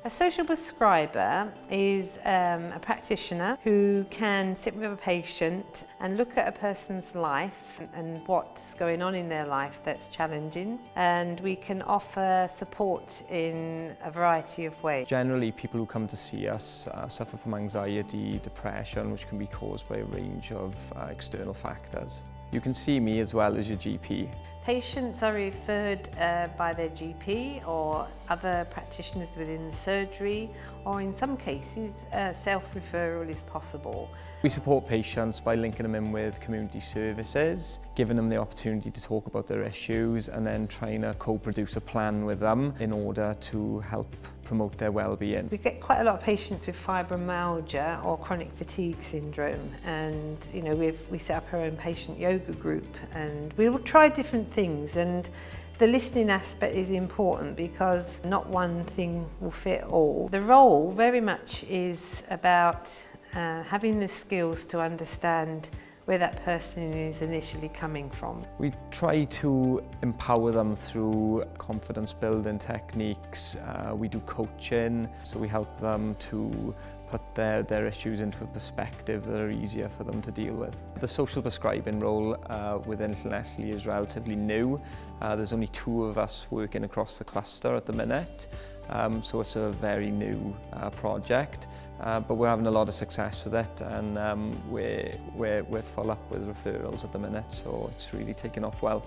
A social prescriber is a practitioner who can sit with a patient and look at a person's life and what's going on in their life that's challenging, and we can offer support in a variety of ways. Generally, people who come to see us suffer from anxiety, depression, which can be caused by a range of external factors. You can see me as well as your GP. Patients are referred by their GP or other practitioners within the surgery, or in some cases self-referral is possible. We support patients by linking them in with community services, giving them the opportunity to talk about their issues and then trying to co-produce a plan with them in order to help promote their well-being. We get quite a lot of patients with fibromyalgia or chronic fatigue syndrome, and we set up our own patient yoga group, and we will try different things, and the listening aspect is important because not one thing will fit all. The role very much is about having the skills to understand where that person is initially coming from. We try to empower them through confidence building techniques. We do coaching, so we help them to put their issues into a perspective that are easier for them to deal with. The social prescribing role within Llanelli is relatively new. There's only 2 of us working across the cluster at the minute, so it's a very new project. But we're having a lot of success with it, and we're full up with referrals at the minute, so it's really taken off well.